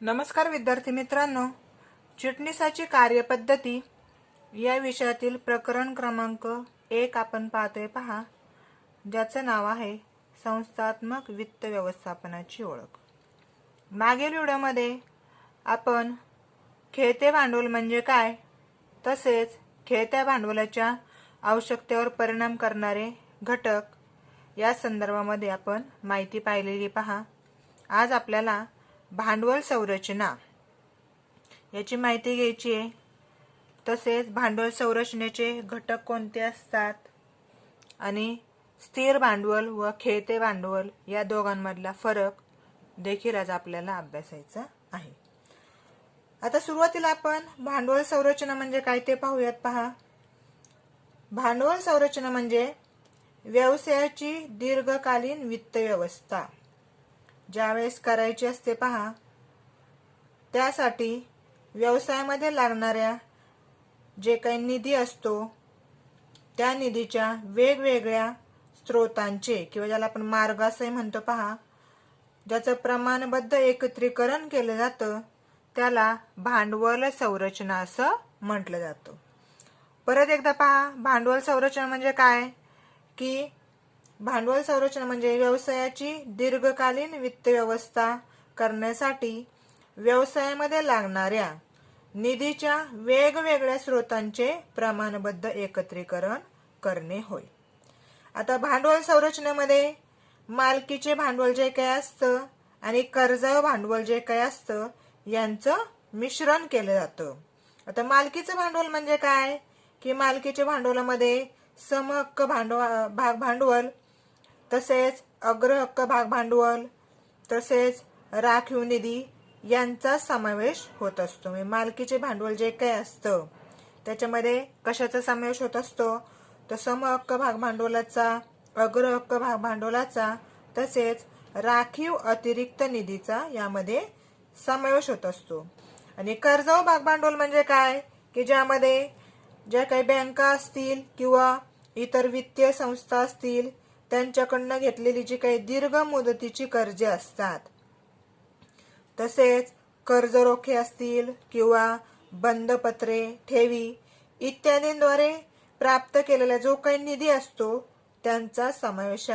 नमस्कार विद्यार्थी मित्रांनो, चिटणीसाची कार्यपद्धती या विषयातील प्रकरण क्रमांक 1 आपण पाहतोय पहा, ज्याचं नाव आहे संस्थात्मक वित्त व्यवस्थापनाची ओळख। मागील व्हिडिओमध्ये आपण खेळते भांडवल म्हणजे काय, तसेच खेळत्या भांडवलाच्या आवश्यकतेवर परिणाम करणारे घटक या संदर्भामध्ये आपण माहिती पाहिलेली पहा। आज आपल्याला भांडवल संरचना याची माहिती घ्यायची आहे। तसेच भांडवल संरचनेचे घटक कोणते असतात आणि स्थिर भांडवल व खेळते भांडवल या दोघांमधला फरक देखील आज आपल्याला अभ्यासायचा आहे। आता सुरुवातीला आपण भांडवल संरचना म्हणजे काय ते पाहूयात पहा। भांडवल संरचना म्हणजे व्यवसायाची दीर्घकालीन वित्त व्यवस्था ज्यावेळेस करायची असते पहा, त्यासाठी व्यवसायामध्ये लागणाऱ्या जे काही निधी असतो त्या निधीच्या वेगवेगळ्या स्रोतांचे किंवा ज्याला आपण मार्ग असे म्हणतो पहा, ज्याचं प्रमाणबद्ध एकत्रीकरण केलं जातं त्याला भांडवल संरचना असं म्हटलं जातं। परत एकदा पहा, भांडवल संरचना म्हणजे काय की भांडवल संरचना म्हणजे व्यवसायाची दीर्घकालीन वित्त व्यवस्था करण्यासाठी व्यवसायामध्ये लागणाऱ्या निधीच्या वेगवेगळ्या स्रोतांचे प्रमाणबद्ध एकत्रीकरण करणे होय। आता भांडवल संरचनेमध्ये मालकीचे भांडवल जे काही असतं आणि कर्जाऊ भांडवल जे काही असतं यांचं मिश्रण केलं जातं। आता मालकीचं भांडवल म्हणजे काय की मालकीच्या भांडवलामध्ये समहक्क भाग भांडवल, तसेच अग्रहक्क भाग भांडवल, तसेच राखीव निधी यांचा समावेश होत असतो। म्हणजे मालकीचे भांडवल जे काही असतं त्याच्यामध्ये कशाचा समावेश होत असतो, तर समहक्क भाग भांडवलाचा, अग्रहक्क भाग भांडवलाचा, तसेच राखीव अतिरिक्त निधीचा यामध्ये समावेश होत असतो। आणि कर्जाऊ भाग भांडवल म्हणजे काय की ज्यामध्ये ज्या काही बँका असतील किंवा इतर वित्तीय संस्था असतील त्यांच्याकडनं घेतलेली जी काही दीर्घ मुदतीची कर्जे असतात, तसेच कर्ज रोखे असतील किंवा बंधपत्रे, ठेवी इत्यादींद्वारे प्राप्त केलेला जो काही निधी असतो त्यांचा समावेश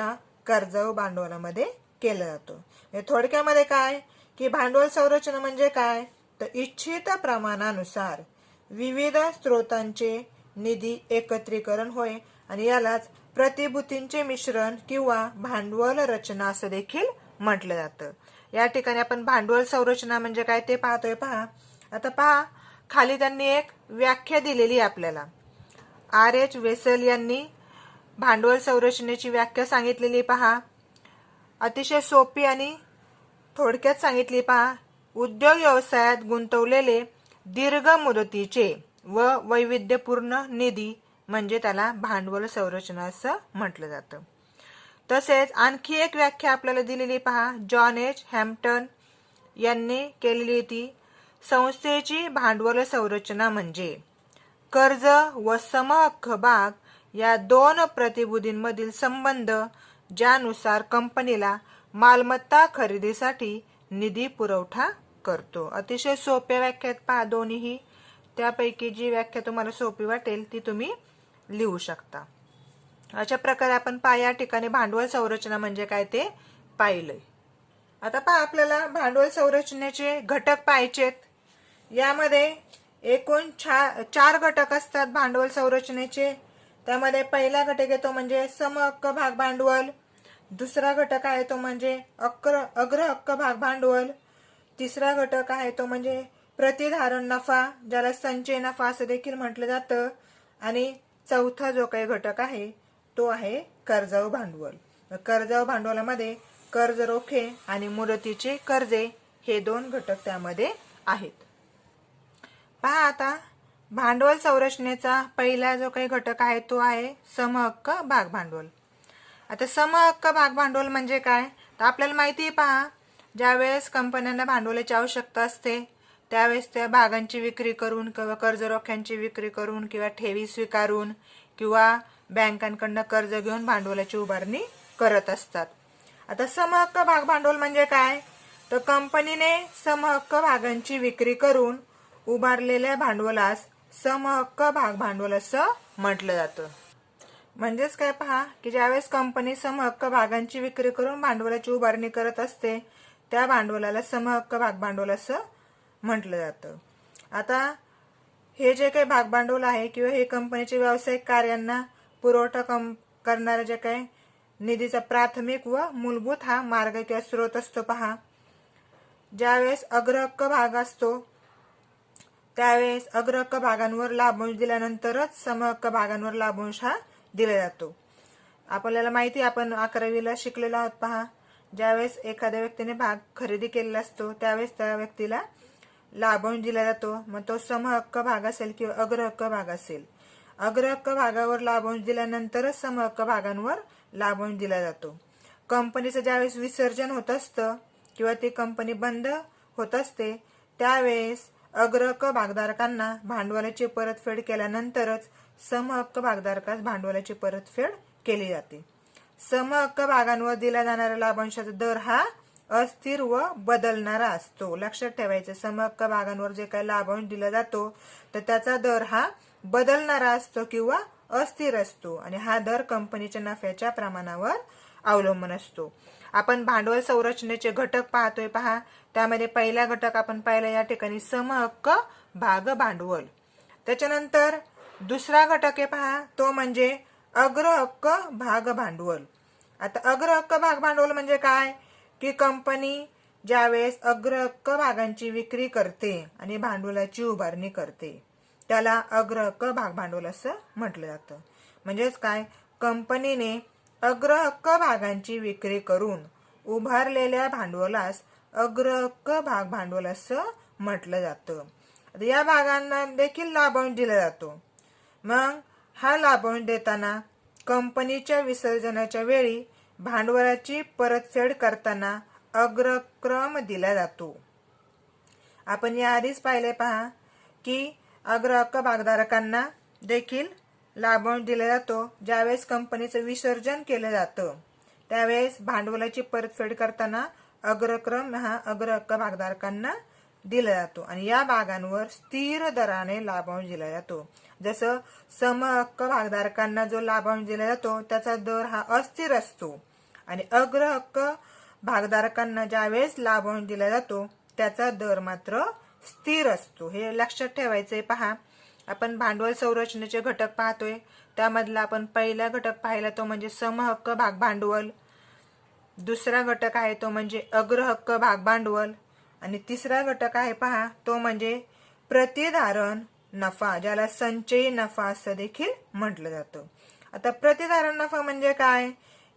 कर्जाऊ भांडवलामध्ये केला जातो। थोडक्यामध्ये काय की भांडवल संरचना म्हणजे काय तर इच्छित प्रमाणानुसार विविध स्रोतांचे निधी एकत्रीकरण होय आणि यालाच प्रतिभूतींचे मिश्रण किंवा भांडवल रचना असं देखील म्हटलं जातं। या ठिकाणी आपण भांडवल संरचना म्हणजे काय ते पाहतोय पहा। आता पहा, खाली त्यांनी एक व्याख्या दिलेली आपल्याला। R.H. वेसल यांनी भांडवल संरचनेची व्याख्या सांगितलेली पहा, अतिशय सोपी आणि थोडक्यात सांगितली पहा। उद्योग व्यवसायात गुंतवलेले दीर्घ मुदतीचे व वैविध्यपूर्ण निधी म्हणजे त्याला भांडवल संरचना असं म्हटलं जातं। तसेच आणखी एक व्याख्या आपल्याला दिलेली पहा, जॉन एच हॅम्प्टन यांनी केलेली ती, संस्थेची भांडवल संरचना म्हणजे कर्ज व समहक्क भाग या दोन प्रतिभूतींमधील संबंध ज्यानुसार कंपनीला मालमत्ता खरेदीसाठी निधी पुरवठा करतो। अतिशय सोप्या व्याख्यात पहा दोन्हीही, त्यापैकी जी व्याख्या तुम्हाला सोपी वाटेल ती तुम्ही लिहू शकता। अशा प्रकारे आपण या ठिकाणी भांडवल संरचना म्हणजे काय ते पाहिलंय। आता पहा, आपल्याला भांडवल संरचनेचे घटक पाहायचेत। यामध्ये एकूण 4 घटक असतात भांडवल संरचनेचे। त्यामध्ये पहिला घटक येतो म्हणजे समहक्क भाग भांडवल, दुसरा घटक आहे तो म्हणजे अग्रहक्क भाग भांडवल, तिसरा घटक आहे तो म्हणजे प्रतिधारण नफा ज्याला संचय नफा असं देखील म्हटलं जातं, आणि चौथा जो काही घटक आहे तो आहे कर्जाऊ भांडवल। कर्जाऊ भांडवलामध्ये कर्ज रोखे आणि मुदतीचे कर्जे हे 2 घटक त्यामध्ये आहेत। पहा, आता भांडवल संरचनेचा पहिला जो काही घटक आहे तो आहे समहक्क भाग भांडवल। आता समहक्क भाग भांडवल म्हणजे काय तर आपल्याला माहिती पहा, ज्यावेळेस कंपन्यांना भांडवलाची आवश्यकता असते त्यावेळेस त्या भागांची विक्री करून किंवा कर्ज रोख्यांची विक्री करून किंवा ठेवी स्वीकारून किंवा बँकांकडून कर्ज घेऊन भांडवलाची उभारणी करत असतात। आता समहक्क भाग भांडवल म्हणजे काय तर कंपनीने समहक्क भागांची विक्री करून उभारलेल्या भांडवलास समहक्क भाग भांडवल असं म्हटलं जातं. म्हणजेच काय पहा की ज्यावेळेस कंपनी समहक्क भागांची विक्री करून भांडवलाची उभारणी करत असते त्या भांडवलाला समहक्क भाग भांडवल असं म्हटलं जातं. आता हे जे काही भाग भांडवल आहे किंवा हे कंपनीच्या व्यावसायिक कार्यांना पुरवठा करणारे जे काही निधीचा प्राथमिक व मूलभूत हा मार्ग किंवा स्रोत असतो पहा. ज्यावेळेस अग्रहक्क भाग असतो त्यावेळेस अग्रहक्क भागांवर लाभांश दिल्यानंतरच समहक्क भागांवर लाभांश हा दिला जातो. आपल्याला माहिती आपण 11वीला शिकलेलो आहोत पहा. ज्यावेळेस एखाद्या व्यक्तीने भाग खरेदी केलेला असतो त्यावेळेस त्या व्यक्तीला लाभांश दिला जातो. मग तो समहक्क भाग असेल किंवा अग्रहक्क भाग असेल. अग्रहक्क भागावर लाभांश दिल्यानंतरच समहक्क भागांवर लाभांश दिला जातो. कंपनीचं ज्यावेळेस विसर्जन होत असतं किंवा ती कंपनी बंद होत असते त्यावेळेस अग्रहक्क भागधारकांना भांडवलाची परतफेड केल्यानंतरच समहक्क भागधारकास भांडवलाची परतफेड केली जाते. समहक्क भागांवर दिला जाणारा लाभांशाचा दर हा अस्थिर व बदलणारा असतो. लक्षात ठेवायचं, समहक्क भागांवर जे काही लाभांश दिला जातो तर त्याचा दर हा बदलणारा असतो किंवा अस्थिर असतो आणि हा दर कंपनीच्या नफ्याच्या प्रमाणावर अवलंबून असतो. आपण भांडवल संरचनेचे घटक पाहतोय पहा. त्यामध्ये पहिला घटक आपण पाहिला या ठिकाणी समहक्क भाग भांडवल. त्याच्यानंतर दुसरा घटक आहे पहा तो म्हणजे अग्रहक्क भाग भांडवल. आता अग्रहक्क भाग भांडवल म्हणजे काय की कंपनी ज्यावेळेस अग्रहक्क भागांची विक्री करते आणि भांडवलाची उभारणी करते त्याला अग्रहक्क भाग भांडवल असं म्हटलं जातं. म्हणजेच काय, कंपनीने अग्रहक्क भागांची विक्री करून उभारलेल्या भांडवलास अग्रहक्क भाग भांडवल असं म्हटलं जातं. या भागांना देखील लाभांश दिला जातो. मग हा लाभांश देताना कंपनीच्या विसर्जनाच्या वेळी भांडवलाची परतफेड करताना अग्रक्रम दिला जातो. आपण याआधीच पाहिले पहा की अग्रहक्क भागधारकांना देखील लाभांश दिला जातो. ज्यावेळेस कंपनीचं विसर्जन केलं जातं त्यावेळेस भांडवलाची परतफेड करताना अग्रक्रम हा अग्रहक्क भागधारकांना दिला जातो आणि या भागांवर स्थिर दराने लाभांश दिला जातो. जसं समहक्क भागधारकांना जो लाभांश दिला जातो त्याचा दर हा अस्थिर असतो आणि अग्रहक्क भागधारकांना ज्यावेळेस लाभांश दिला जातो त्याचा दर मात्र स्थिर असतो. हे लक्षात ठेवायचंय पहा. आपण भांडवल संरचनेचे घटक पाहतोय त्यामधला आपण पहिला घटक पाहिला तो म्हणजे समहक्क भाग भांडवल. दुसरा घटक आहे तो म्हणजे अग्रहक्क भाग भांडवल आणि तिसरा घटक आहे पहा तो म्हणजे प्रतिधारण नफा, ज्याला संचयी नफा असं देखील म्हटलं जातं. आता प्रतिधारण नफा म्हणजे काय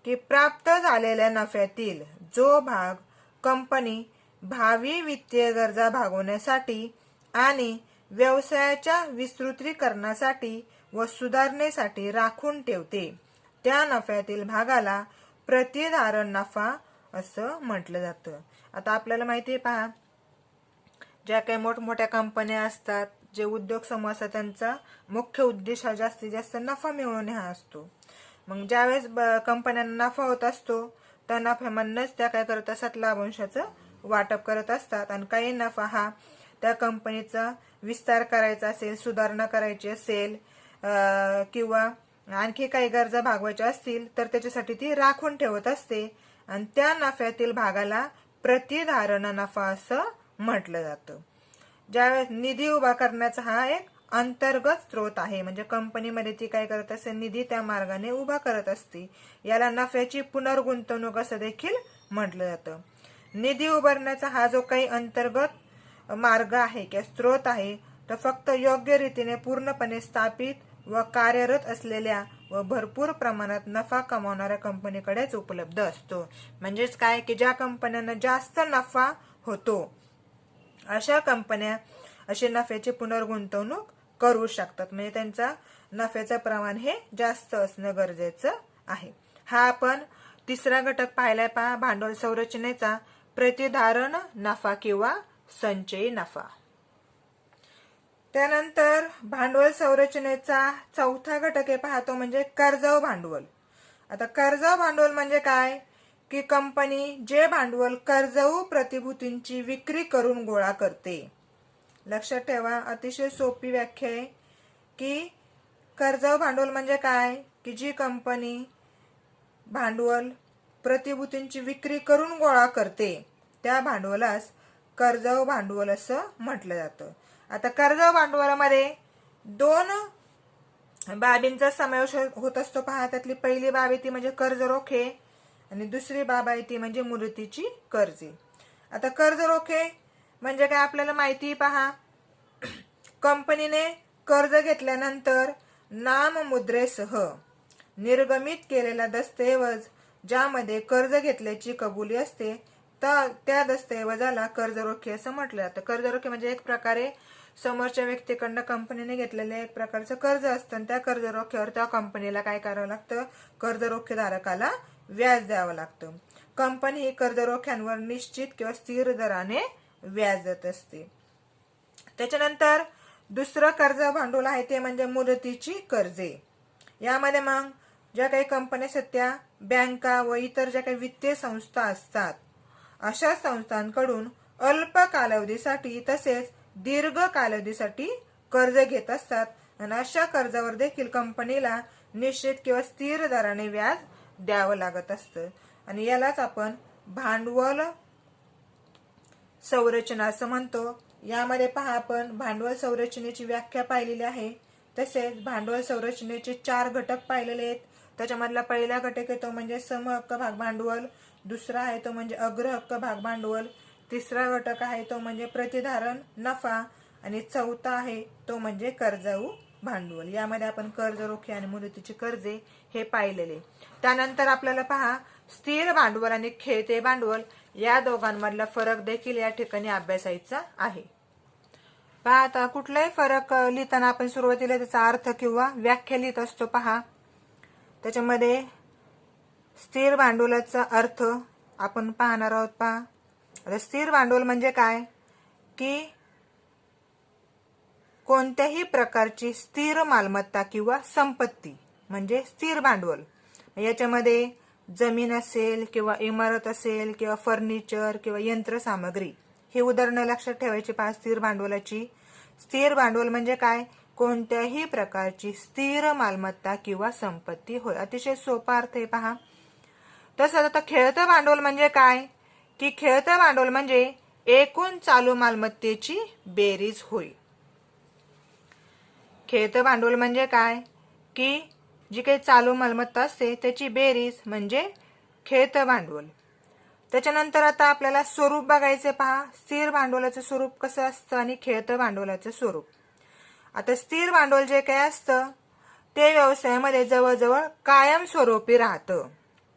की प्राप्त झालेल्या नफ्यातील जो भाग कंपनी भावी वित्तीय गरजा भागवण्यासाठी आणि व्यवसायाच्या विस्तृतीकरणासाठी व सुधारणेसाठी राखून ठेवते त्या नफ्यातील भागाला प्रतिधारण नफा असं म्हटलं जातं. आता आपल्याला माहिती आहे पहा, ज्या काही मोठमोठ्या कंपन्या असतात, जे उद्योग समूह असतात त्यांचा मुख्य उद्देश हा जास्तीत जास्त नफा मिळवणे हा असतो. मग ज्यावेळेस कंपन्यांना नफा होत असतो त्या नफ्यामधूनच त्या काय करत असतात, लाभांशाचं वाटप करत असतात आणि काही नफा हा त्या कंपनीचा विस्तार करायचा असेल, सुधारणा करायची असेल किंवा आणखी काही गरजा भागवायच्या असतील तर त्याच्यासाठी ती राखून ठेवत असते आणि त्या नफ्यातील भागाला प्रतिधारण नफा असं म्हटलं जातं. ज्यावेळेस निधी उभा करण्याचा हा एक अंतर्गत स्रोत आहे, म्हणजे कंपनीमध्ये ती काय करत असते, निधी त्या मार्गाने उभा करत असते. याला नफ्याची पुनर्गुंतवणूक असं देखील म्हटलं जातं. निधी उभारण्याचा हा जो काही अंतर्गत मार्ग आहे किंवा स्रोत आहे तो फक्त योग्य रीतीने पूर्णपणे स्थापित व कार्यरत असलेल्या व भरपूर प्रमाणात नफा कमावणाऱ्या कंपनीकडेच उपलब्ध असतो. म्हणजेच काय की ज्या कंपन्यांना जास्त नफा होतो अशा कंपन्या अशी नफ्याची पुनर्गुंतवणूक करू शकतात. म्हणजे त्यांचा नफ्याचं प्रमाण हे जास्त असणं गरजेचं आहे. हा आपण तिसरा घटक पाहिलाय पहा भांडवल संरचनेचा, प्रतिधारण नफा किंवा संचयी नफा. त्यानंतर भांडवल संरचनेचा चौथा घटक हे पाहतो म्हणजे कर्जाऊ भांडवल. आता कर्जाऊ भांडवल म्हणजे काय की कंपनी जे भांडवल कर्जवू प्रतिभूतींची विक्री करून गोळा करते. लक्षात ठेवा, अतिशय सोपी व्याख्या आहे की कर्जवू भांडवल म्हणजे काय, की जी कंपनी भांडवल प्रतिभूतींची विक्री करून गोळा करते त्या भांडवलास कर्जवू भांडवल असं म्हटलं जातं. आता कर्जवू भांडवलामध्ये दोन बाबींचा समावेश होत असतो पहा. त्यातली पहिली बाब आहे ती म्हणजे कर्ज रोखे आणि दुसरी बाब आहे ती म्हणजे मुदतीची कर्जे. आता कर्ज रोखे म्हणजे काय आपल्याला माहिती पहा. कंपनीने कर्ज घेतल्यानंतर नाममुद्रेसह निर्गमित केलेला दस्तऐवज ज्यामध्ये कर्ज घेतल्याची कबुली असते त्या दस्तऐवजाला कर्ज रोखे असं म्हटलं जातं. कर्ज रोखे म्हणजे एक प्रकारे समोरच्या व्यक्तीकडनं कंपनीने घेतलेलं एक प्रकारचं कर्ज असतं आणि त्या कर्ज रोख्यावर त्या कंपनीला काय करावं लागतं, कर्ज रोखेधारकाला व्याज द्यावं लागतं. कंपनी ही कर्ज रोख्यांवर निश्चित किंवा स्थिर दराने व्याज देत असते. त्याच्यानंतर दुसरं कर्ज भांडवल आहे ते म्हणजे मुदतीची कर्जे. यामध्ये मग ज्या काही कंपन्या असतात त्या बँका व इतर ज्या काही वित्तीय संस्था असतात अशा संस्थांकडून अल्प कालावधीसाठी तसेच दीर्घ कालावधीसाठी कर्ज घेत असतात आणि अशा कर्जावर देखील कंपनीला निश्चित किंवा स्थिर दराने व्याज द्यावं लागत असतं आणि यालाच आपण भांडवल संरचना असं म्हणतो. यामध्ये पहा आपण भांडवल संरचनेची व्याख्या पाहिलेली आहे. तसेच भांडवल संरचनेचे 4 घटक पाहिलेले आहेत. त्याच्यामधला पहिला घटक आहे तो म्हणजे समहक्क भाग भांडवल, दुसरा आहे तो म्हणजे अग्रहक्क भाग भांडवल, तिसरा घटक आहे तो म्हणजे प्रतिधारण नफा आणि चौथा आहे तो म्हणजे कर्जवू भांडवल. यामध्ये आपण कर्ज रोखे आणि मुदतीची कर्जे हे पाहिलेले. त्यानंतर आपल्याला पहा स्थिर भांडवल आणि खेळते भांडवल या दोघांमधला फरक देखील या ठिकाणी अभ्यासायचा आहे. पहा आता कुठलाही फरक लिहिताना आपण सुरुवातीला त्याचा अर्थ किंवा व्याख्या लिहित असतो. पहा त्याच्यामध्ये स्थिर भांडवलाचा अर्थ आपण पाहणार आहोत. पहा आता स्थिर भांडवल म्हणजे काय, की कोणत्याही प्रकारची स्थिर मालमत्ता किंवा संपत्ती म्हणजे स्थिर भांडवल. याच्यामध्ये जमीन असेल किंवा इमारत असेल किंवा फर्निचर किंवा यंत्रसामग्री ही उदाहरणं लक्षात ठेवायची पहा स्थिर भांडवलाची. स्थिर भांडवल म्हणजे काय, कोणत्याही प्रकारची स्थिर मालमत्ता किंवा संपत्ती होय. अतिशय सोपा अर्थ आहे पहा. तसंच आता खेळतं भांडवल म्हणजे काय, की खेळतं भांडवल म्हणजे एकूण चालू मालमत्तेची बेरीज होय. खेळतं भांडवल म्हणजे काय, की जी काही चालू मालमत्ता असते त्याची बेरीज म्हणजे खेळतं भांडवल. त्याच्यानंतर आता आपल्याला स्वरूप बघायचे पहा. स्थिर भांडवलाचं स्वरूप कसं असतं आणि खेळतं भांडवलाचं स्वरूप. आता स्थिर भांडवल जे काही असतं ते व्यवसायामध्ये जवळजवळ कायमस्वरूपी राहतं.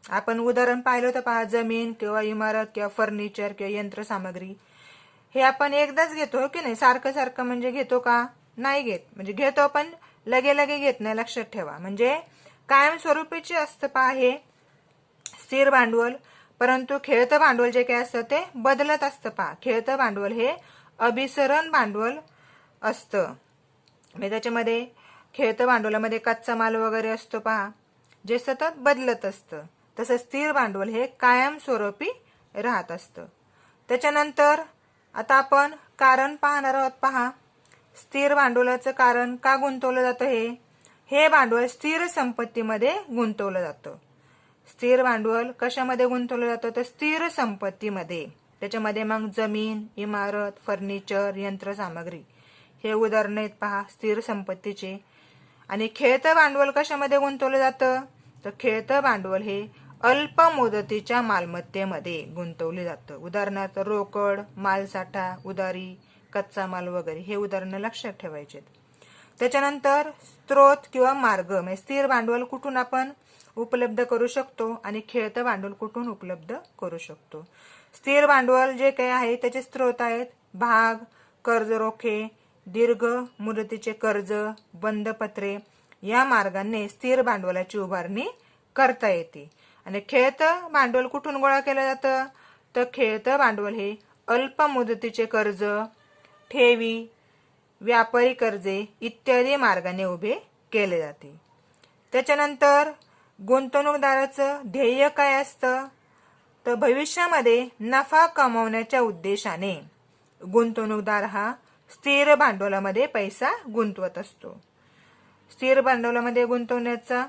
आपण उदाहरण पाहिलं होतं पहा, जमीन किंवा इमारत किंवा फर्निचर किंवा यंत्रसामग्री हे आपण एकदाच घेतो की नाही, सारखं सारखं म्हणजे घेतो का, नाही घेत. म्हणजे घेतो पण लगे लगे घेत नाही, लक्षात ठेवा. म्हणजे कायमस्वरूपीचे असतं पहा हे स्थिर भांडवल. परंतु खेळतं भांडवल जे काही असतं ते बदलत असतं पहा. खेळतं भांडवल हे अभिसरण भांडवल असतं. म्हणजे त्याच्यामध्ये खेळतं भांडवलामध्ये कच्चा माल वगैरे असतो पहा, जे सतत बदलत असतं. तसं स्थिर भांडवल हे कायमस्वरूपी राहत असतं. त्याच्यानंतर आता आपण कारण पाहणार आहोत पहा. स्थिर भांडवलाचं कारण का गुंतवलं जातं, हे भांडवल स्थिर संपत्तीमध्ये गुंतवलं जातं. स्थिर भांडवल कशामध्ये गुंतवलं जातं तर स्थिर संपत्तीमध्ये. त्याच्यामध्ये मग जमीन, इमारत, फर्निचर, यंत्रसामग्री हे उदाहरण आहेत पहा स्थिर संपत्तीचे. आणि खेळतं भांडवल कशामध्ये गुंतवलं जातं तर खेळतं भांडवल हे अल्प मुदतीच्या मालमत्तेमध्ये गुंतवले जातं. उदाहरणार्थ रोकड, मालसाठा, उधारी, कच्चा माल वगैरे हे उदाहरणं लक्षात ठेवायचे. त्याच्यानंतर स्त्रोत किंवा मार्ग म्हणजे स्थिर भांडवल कुठून आपण उपलब्ध करू शकतो आणि खेळतं भांडवल कुठून उपलब्ध करू शकतो. स्थिर भांडवल जे काही आहे त्याचे स्त्रोत आहेत भाग, कर्ज रोखे, दीर्घ मुदतीचे कर्ज, बंधपत्रे या मार्गाने स्थिर भांडवलाची उभारणी करता येते. आणि खेळतं भांडवल कुठून गोळा केलं जातं तर खेळतं भांडवल हे अल्प मुदतीचे कर्ज, ठेवी, व्यापारी कर्जे इत्यादी मार्गाने उभे केले जाते. त्याच्यानंतर गुंतवणूकदाराचं ध्येय काय असतं तर भविष्यामध्ये नफा कमावण्याच्या उद्देशाने गुंतवणूकदार हा स्थिर भांडवलामध्ये पैसा गुंतवत असतो. स्थिर भांडवलामध्ये गुंतवण्याचा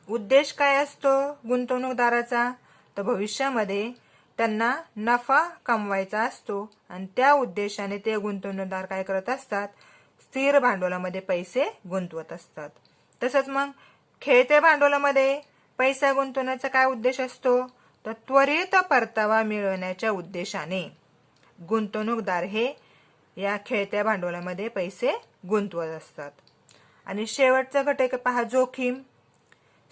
उद्देश काय असतो गुंतवणूकदाराचा? तर भविष्यामध्ये त्यांना नफा कमवायचा असतो आणि त्या उद्देशाने ते गुंतवणूकदार काय करत असतात? स्थिर भांडवलामध्ये पैसे गुंतवत असतात. तसंच मग खेळत्या भांडवलामध्ये पैसा गुंतवण्याचा काय उद्देश असतो? तर त्वरित परतावा मिळवण्याच्या उद्देशाने गुंतवणूकदार हे या खेळत्या भांडवलामध्ये पैसे गुंतवत असतात. आणि शेवटचा घटक पहा, जोखीम.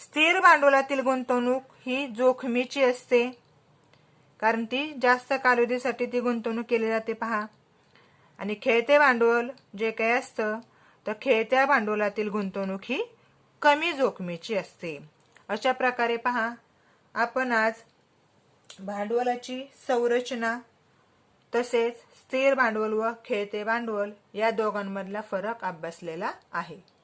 स्थिर भांडवलातील गुंतवणूक ही जोखमीची असते, कारण ती जास्त कालावधीसाठी ती गुंतवणूक केली जाते पहा. आणि खेळते भांडवल जे काही असतं तर खेळत्या भांडवलातील गुंतवणूक ही कमी जोखमीची असते. अशा प्रकारे पहा आपण आज भांडवलाची संरचना तसेच स्थिर भांडवल व खेळते भांडवल या दोघांमधला फरक अभ्यासलेला आहे.